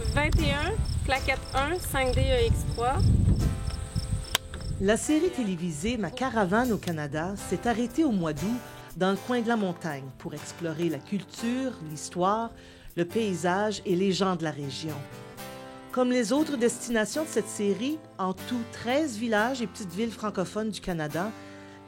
21, plaquette 1, 5D EX3. La série télévisée Ma caravane au Canada s'est arrêtée au mois d'août dans le coin de la montagne pour explorer la culture, l'histoire, le paysage et les gens de la région. Comme les autres destinations de cette série, en tout 13 villages et petites villes francophones du Canada,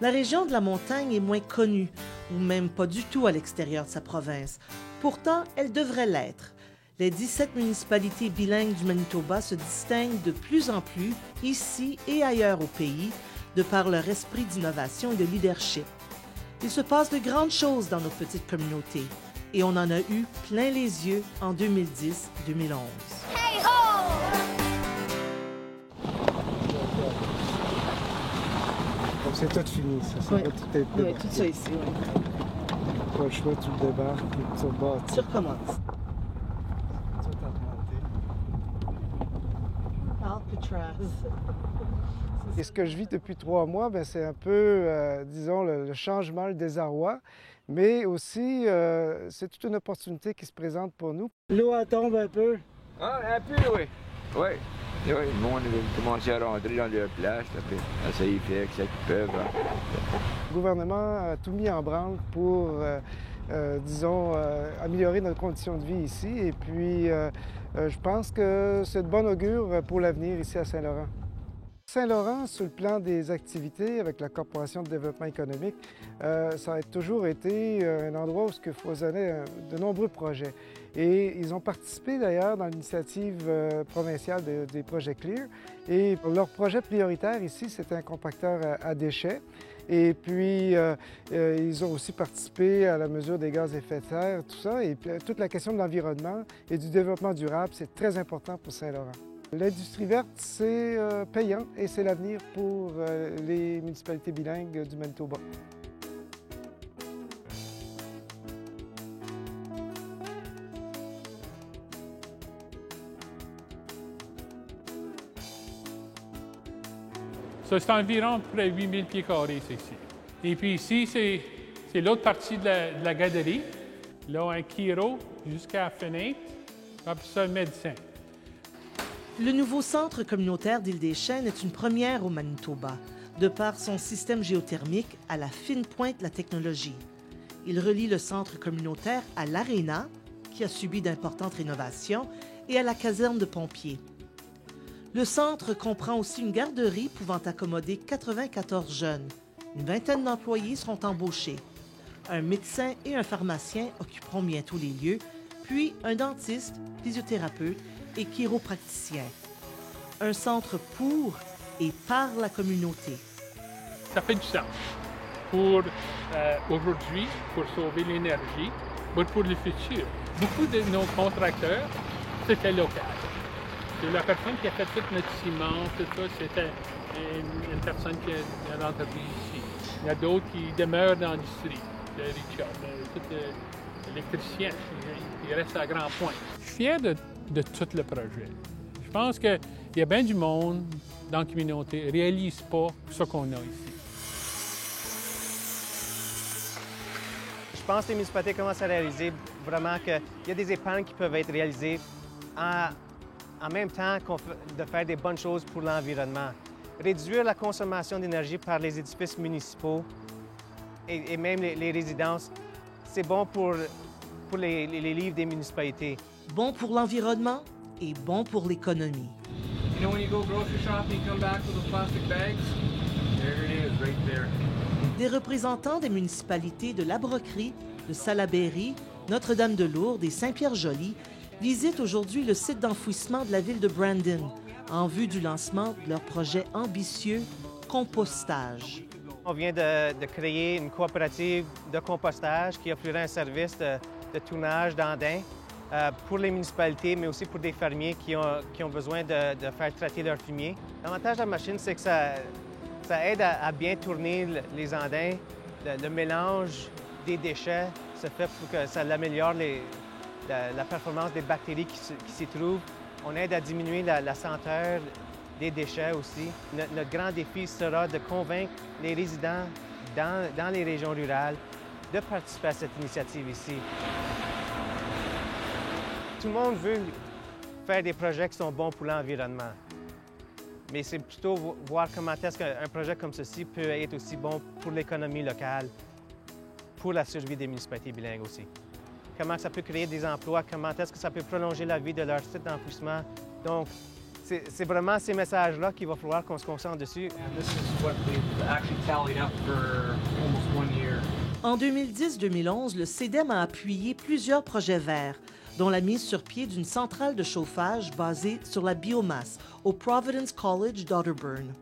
la région de la montagne est moins connue, ou même pas du tout à l'extérieur de sa province. Pourtant, elle devrait l'être. Les 17 municipalités bilingues du Manitoba se distinguent de plus en plus, ici et ailleurs au pays, de par leur esprit d'innovation et de leadership. Il se passe de grandes choses dans nos petites communautés, et on en a eu plein les yeux en 2010-2011. Hey ho! Donc c'est tout fini, ça Oui. va tout être Oui, tout ça ici, oui. Pas le choix, tu le débarques et tu rebâtis. Tu recommences. Tout augmenté. Alcatraz. Et ce que je vis depuis 3 mois, bien, c'est un peu, disons, le changement, le désarroi, mais aussi, c'est toute une opportunité qui se présente pour nous. L'eau, elle tombe un peu. Ah, un peu, oui. Oui. Oui, le monde a commencé à rentrer dans leur plage, ça y fait que ça qu'ils peuvent. Le gouvernement a tout mis en branle pour, disons, améliorer notre condition de vie ici. Et puis, je pense que c'est de bon augure pour l'avenir ici à Saint-Laurent. Saint-Laurent, sur le plan des activités avec la Corporation de développement économique, ça a toujours été un endroit où il foisonnait de nombreux projets. Et ils ont participé d'ailleurs dans l'initiative provinciale des projets CLEAR. Et leur projet prioritaire ici, c'était un compacteur à déchets. Et puis, ils ont aussi participé à la mesure des gaz à effet de serre, tout ça. Et puis, toute la question de l'environnement et du développement durable, c'est très important pour Saint-Laurent. L'industrie verte, c'est payant et c'est l'avenir pour les municipalités bilingues du Manitoba. Ça, c'est environ près de 8000 pieds carrés, c'est ici. Et puis ici, c'est l'autre partie de la galerie. Là, un chiro jusqu'à la fenêtre, après ça, le médecin. Le nouveau centre communautaire d'Île-des-Chênes est une première au Manitoba, de par son système géothermique à la fine pointe de la technologie. Il relie le centre communautaire à l'Aréna, qui a subi d'importantes rénovations, et à la caserne de pompiers. Le centre comprend aussi une garderie pouvant accommoder 94 jeunes. Une vingtaine d'employés seront embauchés. Un médecin et un pharmacien occuperont bientôt les lieux, puis un dentiste, physiothérapeute et chiropraticien. Un centre pour et par la communauté. Ça fait du sens pour aujourd'hui, pour sauver l'énergie, mais pour le futur. Beaucoup de nos contracteurs, c'était local. C'est la personne qui a fait tout notre ciment, tout ça, c'était une personne qui a l'entreprise ici. Il y a d'autres qui demeurent dans l'industrie, le Richard, l'électricien, il reste à Grand Point. Je suis fier de tout le projet. Je pense qu'il y a bien du monde dans la communauté qui ne réalise pas ce qu'on a ici. Je pense que les municipalités commencent à réaliser vraiment qu'il y a des épargnes qui peuvent être réalisées en même temps de faire des bonnes choses pour l'environnement. Réduire la consommation d'énergie par les édifices municipaux et même les résidences, c'est bon pour les livres des municipalités. Bon pour l'environnement et bon pour l'économie. You know when you go grocery shopping, you come back with those plastic bags? There it is, right there. Des représentants des municipalités de La Brocquerie, de Salaberry, Notre-Dame-de-Lourdes et Saint-Pierre-Joli visitent aujourd'hui le site d'enfouissement de la ville de Brandon en vue du lancement de leur projet ambitieux Compostage. On vient de créer une coopérative de compostage qui offrirait un service de tournage d'andins pour les municipalités, mais aussi pour des fermiers qui ont besoin de faire traiter leur fumier. L'avantage de la machine, c'est que ça aide à bien tourner les andins. Le mélange des déchets se fait pour que ça améliore la performance des bactéries qui s'y trouvent. On aide à diminuer la senteur des déchets aussi. Notre grand défi sera de convaincre les résidents dans les régions rurales de participer à cette initiative ici. Tout le monde veut faire des projets qui sont bons pour l'environnement. Mais c'est plutôt voir comment est-ce qu'un projet comme ceci peut être aussi bon pour l'économie locale, pour la survie des municipalités bilingues aussi. Comment ça peut créer des emplois, comment est-ce que ça peut prolonger la vie de leur site d'enfouissement. Donc, c'est vraiment ces messages-là qu'il va falloir qu'on se concentre dessus. En 2010-2011, le CEDEM a appuyé plusieurs projets verts, dont la mise sur pied d'une centrale de chauffage basée sur la biomasse au Providence College d'Otterburn.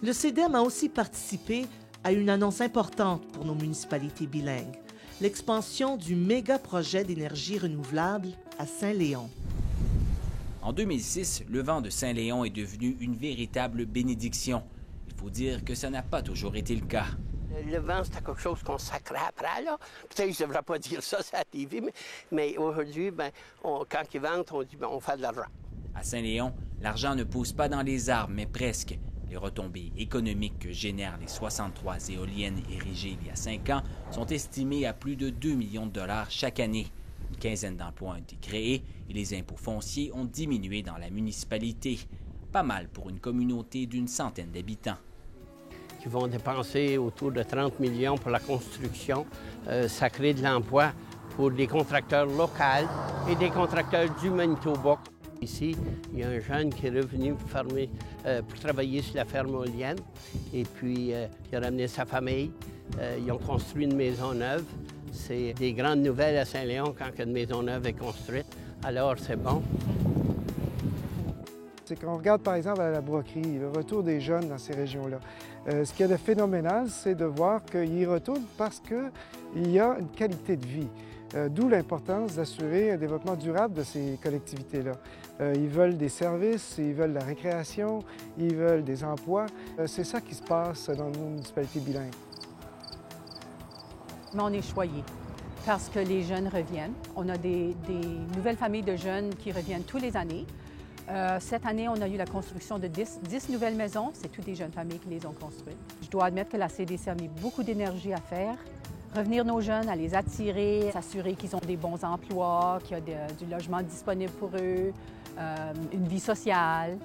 Le CEDEM a aussi participé à une annonce importante pour nos municipalités bilingues, l'expansion du méga-projet d'énergie renouvelable à Saint-Léon. En 2006, le vent de Saint-Léon est devenu une véritable bénédiction. Il faut dire que ça n'a pas toujours été le cas. Le vent, c'était quelque chose qu'on sacrait après, là. Peut-être que je ne devrais pas dire ça sur la TV, mais aujourd'hui, quand ils vendent, on dit on fait de l'argent. À Saint-Léon, l'argent ne pousse pas dans les arbres, mais presque. Les retombées économiques que génèrent les 63 éoliennes érigées il y a 5 ans sont estimées à plus de 2 millions de dollars chaque année. Une quinzaine d'emplois ont été créés et les impôts fonciers ont diminué dans la municipalité. Pas mal pour une communauté d'une centaine d'habitants. Qui vont dépenser autour de 30 millions pour la construction. Ça crée de l'emploi pour des contracteurs locaux et des contracteurs du Manitoba. Ici, il y a un jeune qui est revenu pour travailler sur la ferme éolienne et puis il a ramené sa famille. Ils ont construit une maison neuve. C'est des grandes nouvelles à Saint-Léon quand une maison neuve est construite. Alors, c'est bon. C'est qu'on regarde par exemple à la broquerie, le retour des jeunes dans ces régions-là. Ce qu'il y a de phénoménal, c'est de voir qu'ils y retournent parce qu'il y a une qualité de vie. D'où l'importance d'assurer un développement durable de ces collectivités-là. Ils veulent des services, ils veulent de la récréation, ils veulent des emplois. C'est ça qui se passe dans nos municipalités bilingues. Mais on est choyés parce que les jeunes reviennent. On a des nouvelles familles de jeunes qui reviennent tous les années. Cette année, on a eu la construction de 10 nouvelles maisons. C'est toutes des jeunes familles qui les ont construites. Je dois admettre que la CDC a mis beaucoup d'énergie à faire. Revenir nos jeunes, à les attirer, s'assurer qu'ils ont des bons emplois, qu'il y a du logement disponible pour eux, une vie sociale,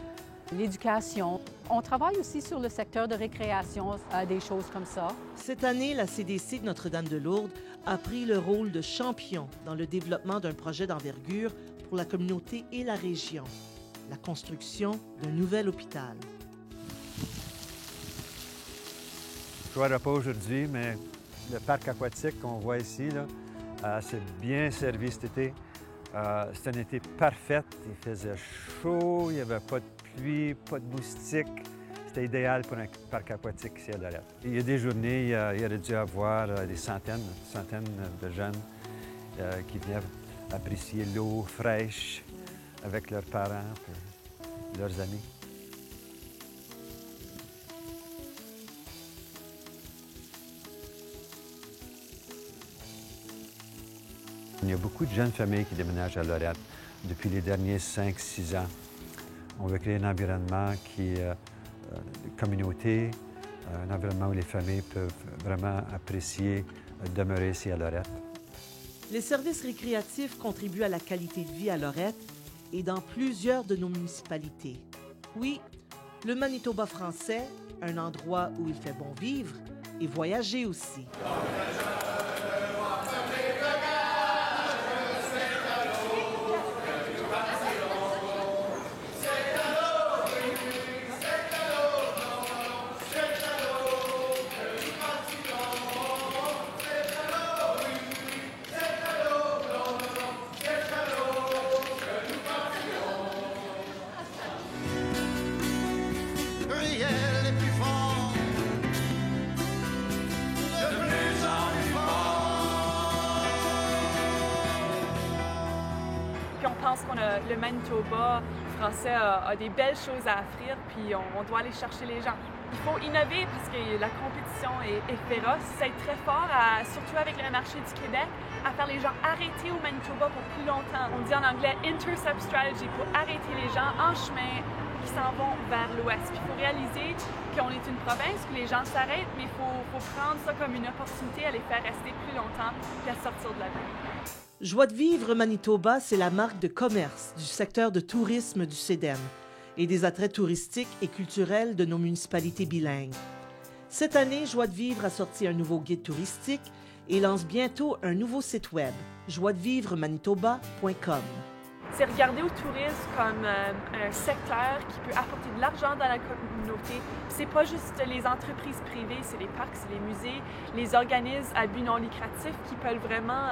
l'éducation. On travaille aussi sur le secteur de récréation, des choses comme ça. Cette année, la CDC de Notre-Dame-de-Lourdes a pris le rôle de champion dans le développement d'un projet d'envergure pour la communauté et la région, la construction d'un nouvel hôpital. Je ne vois pas aujourd'hui, mais le parc aquatique qu'on voit ici, c'est bien servi cet été. C'était un été parfait. Il faisait chaud, il n'y avait pas de pluie, pas de moustiques. C'était idéal pour un parc aquatique ici à Lorette. Il y a des journées, il aurait dû avoir des centaines de jeunes qui venaient apprécier l'eau fraîche avec leurs parents et leurs amis. Il y a beaucoup de jeunes familles qui déménagent à Lorette depuis les derniers 5-6 ans. On veut créer un environnement qui est de communauté, un environnement où les familles peuvent vraiment apprécier demeurer ici à Lorette. Les services récréatifs contribuent à la qualité de vie à Lorette et dans plusieurs de nos municipalités. Oui, le Manitoba français, un endroit où il fait bon vivre et voyager aussi. Le Manitoba français a des belles choses à offrir, puis on doit aller chercher les gens. Il faut innover parce que la compétition est féroce. Ça aide très fort, surtout avec le marché du Québec, à faire les gens arrêter au Manitoba pour plus longtemps. On dit en anglais « intercept strategy » pour arrêter les gens en chemin qui s'en vont vers l'ouest. Puis il faut réaliser qu'on est une province, que les gens s'arrêtent, mais il faut prendre ça comme une opportunité à les faire rester plus longtemps puis à sortir de la ville. Joie de vivre Manitoba, c'est la marque de commerce du secteur de tourisme du CEDEM et des attraits touristiques et culturels de nos municipalités bilingues. Cette année, Joie de vivre a sorti un nouveau guide touristique et lance bientôt un nouveau site web, joiedevivremanitoba.com. C'est regarder au tourisme comme un secteur qui peut apporter de l'argent dans la communauté. C'est pas juste les entreprises privées, c'est les parcs, c'est les musées, les organismes à but non lucratif qui peuvent vraiment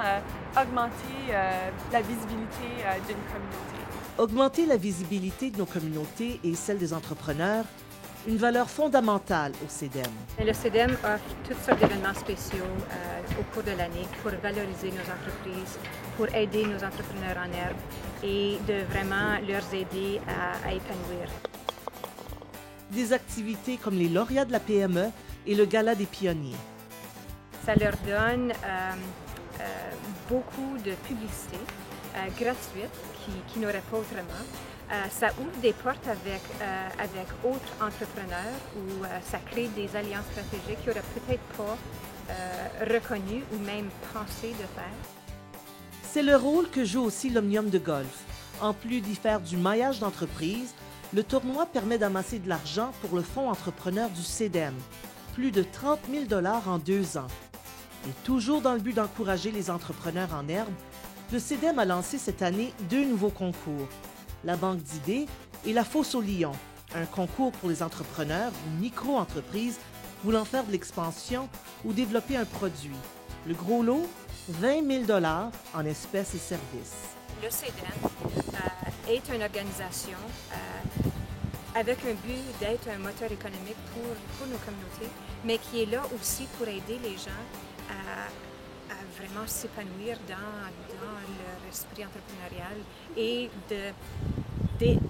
augmenter la visibilité d'une communauté. Augmenter la visibilité de nos communautés et celle des entrepreneurs, une valeur fondamentale au CEDEM. Le CEDEM offre toutes sortes d'événements spéciaux au cours de l'année pour valoriser nos entreprises, pour aider nos entrepreneurs en herbe et de vraiment leur aider à épanouir. Des activités comme les lauréats de la PME et le Gala des pionniers. Ça leur donne beaucoup de publicité gratuite qui n'aurait pas autrement. Ça ouvre des portes avec autres entrepreneurs ou ça crée des alliances stratégiques qu'ils n'auraient peut-être pas reconnues ou même pensé de faire. C'est le rôle que joue aussi l'Omnium de golf. En plus d'y faire du maillage d'entreprise, le tournoi permet d'amasser de l'argent pour le Fonds entrepreneur du CEDEM. Plus de 30 000 $ en 2 ans. Et toujours dans le but d'encourager les entrepreneurs en herbe, le CEDEM a lancé cette année 2 nouveaux concours. La Banque d'idées et la Fosse au Lion, un concours pour les entrepreneurs ou micro-entreprises voulant faire de l'expansion ou développer un produit. Le gros lot, 20 000 $ en espèces et services. Le CEDEM est une organisation avec un but d'être un moteur économique pour nos communautés, mais qui est là aussi pour aider les gens à vraiment s'épanouir dans leur esprit entrepreneurial et de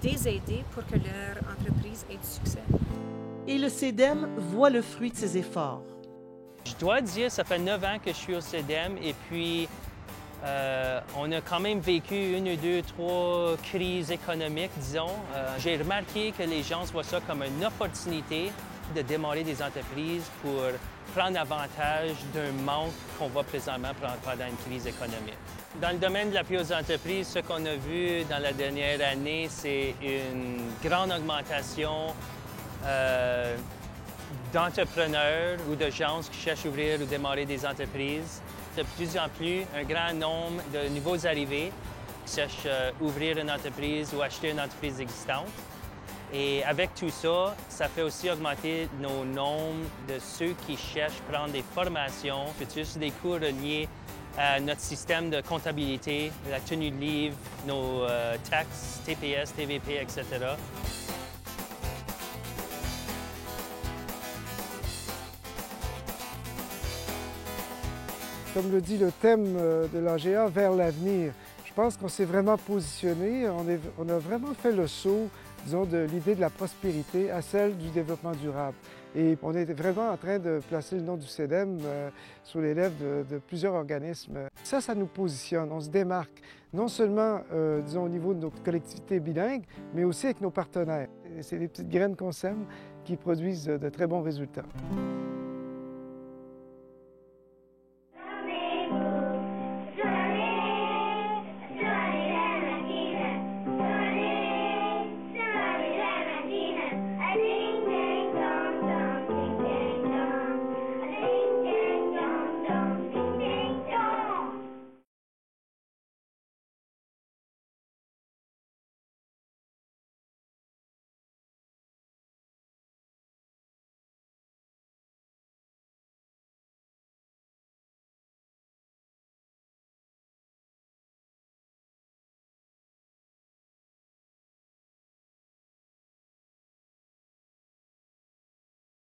les aider pour que leur entreprise ait du succès. Et le CEDEM voit le fruit de ses efforts. Je dois dire, ça fait 9 ans que je suis au CEDEM et puis on a quand même vécu 1, 2, 3 crises économiques, disons. J'ai remarqué que les gens voient ça comme une opportunité de démarrer des entreprises pour prendre avantage d'un manque qu'on voit présentement pendant une crise économique. Dans le domaine de l'appui aux entreprises, ce qu'on a vu dans la dernière année, c'est une grande augmentation d'entrepreneurs ou de gens qui cherchent à ouvrir ou démarrer des entreprises. De plus en plus, un grand nombre de nouveaux arrivés qui cherchent à ouvrir une entreprise ou acheter une entreprise existante. Et avec tout ça, ça fait aussi augmenter nos nombres de ceux qui cherchent à prendre des formations, futures des cours liés à notre système de comptabilité, la tenue de livre, nos taxes, TPS, TVP, etc. Comme le dit le thème de l'AGA, vers l'avenir. Je pense qu'on s'est vraiment positionné, on a vraiment fait le saut, disons, de l'idée de la prospérité à celle du développement durable. Et on est vraiment en train de placer le nom du CEDEM sur les lèvres de plusieurs organismes. Ça nous positionne, on se démarque, non seulement, disons, au niveau de nos collectivités bilingues, mais aussi avec nos partenaires. C'est des petites graines qu'on sème qui produisent de très bons résultats.